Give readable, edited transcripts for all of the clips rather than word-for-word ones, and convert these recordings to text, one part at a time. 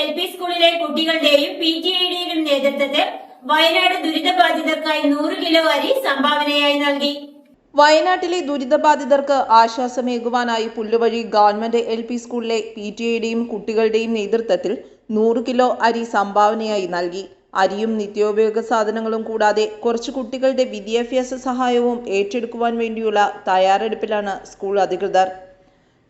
LP സ്കൂളിലെ കുട്ടികളുടെയും PTA-യുടെയും നേതൃത്വത്തിൽ വയനാട് ദുരിതബാധിതർക്കായി 100 കിലോ അരി സംഭാവനയായി നൽകി. വയനാട്ടിലെ ദുരിതബാധിതർക്ക് ആശ്വാസമേകുവാനായി പുല്ലുവഴി ഗവൺമെന്റ് LP സ്കൂളിലെ PTA-യുടെയും കുട്ടികളുടെയും നേതൃത്വത്തിൽ 100 കിലോ അരി സംഭാവനയായി നൽകി. അരിയും നിത്യോപയോഗ സാധനങ്ങളും കൂടാതെ കുറച്ച് കുട്ടികളുടെ വിദ്യാഭ്യാസ സഹായവും ഏറ്റെടുക്കുവാൻ വേണ്ടിയുള്ള തയ്യാറെടുപ്പിലാണ് സ്കൂൾ അധികൃതർ.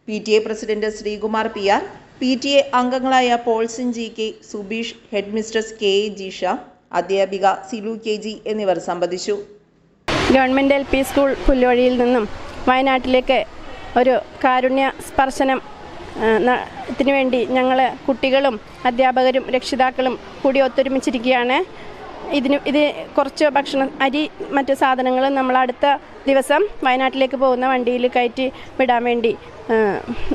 PTA president Sreekumar PR, PTA അംഗങ്ങളായ പോൾസിൻ GK, Subeesh, head mistress KA Jeesha, അധ്യാപിക സിലു KG എന്നിവർ സംബന്ധിച്ചു. ഗവൺമെൻറ് LP സ്കൂൾ പുല്ലുവഴിയിൽ നിന്നും വയനാട്ടിലേക്ക് ഒരു കാരുണ്യ സ്പർശനം ത്തിനു വേണ്ടി ഞങ്ങൾ കുട്ടികളും അധ്യാപകരും രക്ഷിതാക്കളും കൂടി ഒത്തൊരുമിച്ചിരിക്കുകയാണ്. ഇത് കുറച്ച് ഭക്ഷണം, അരി, മറ്റ് സാധനങ്ങൾ നമ്മൾ അടുത്ത ദിവസം വയനാട്ടിലേക്ക് പോകുന്ന വണ്ടിയിൽ കയറ്റി വിടാൻ വേണ്ടി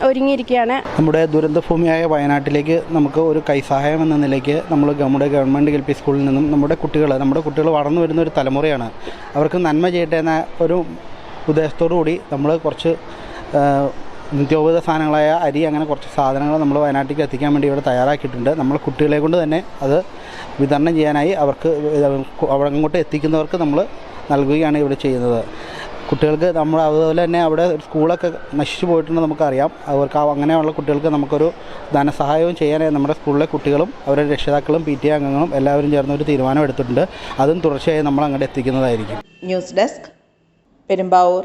ഒരുങ്ങിയിരിക്കുകയാണ്. നമ്മുടെ ദുരന്തഭൂമിയായ വയനാട്ടിലേക്ക് നമുക്ക് ഒരു കൈസഹായം എന്ന നിലയ്ക്ക് നമ്മുടെ ഗവൺമെൻറ് LP സ്കൂളിൽ നിന്നും നമ്മുടെ കുട്ടികൾ വളർന്നു വരുന്ന ഒരു തലമുറയാണ്. അവർക്ക് നന്മ ചെയ്യട്ടെ എന്ന ഒരു ഉദ്ദേശത്തോടു കൂടി നമ്മൾ കുറച്ച് നിത്യോപയോഗ സാധനങ്ങളായ അരി, അങ്ങനെ കുറച്ച് സാധനങ്ങൾ നമ്മൾ വയനാട്ടിലേക്ക് എത്തിക്കാൻ വേണ്ടി ഇവിടെ തയ്യാറാക്കിയിട്ടുണ്ട്. നമ്മൾ കുട്ടികളെ കൊണ്ട് തന്നെ അത് വിതരണം ചെയ്യാനായി അവർക്ക് അങ്ങോട്ട് എത്തിക്കുന്നവർക്ക് നമ്മൾ നൽകുകയാണ് ഇവിടെ ചെയ്യുന്നത്. കുട്ടികൾക്ക് നമ്മൾ അതുപോലെ തന്നെ അവിടെ സ്കൂളൊക്കെ നശിച്ചു പോയിട്ടുണ്ടെന്ന് നമുക്കറിയാം. അവർക്ക് അങ്ങനെയുള്ള കുട്ടികൾക്ക് നമുക്കൊരു ധനസഹായവും ചെയ്യാനായി നമ്മുടെ സ്കൂളിലെ കുട്ടികളും അവരുടെ രക്ഷിതാക്കളും PTA അംഗങ്ങളും എല്ലാവരും ചേർന്ന് ഒരു തീരുമാനം എടുത്തിട്ടുണ്ട്. അതും തുടർച്ചയായി നമ്മൾ അങ്ങോട്ട് എത്തിക്കുന്നതായിരിക്കും. News desk, Perumbavoor.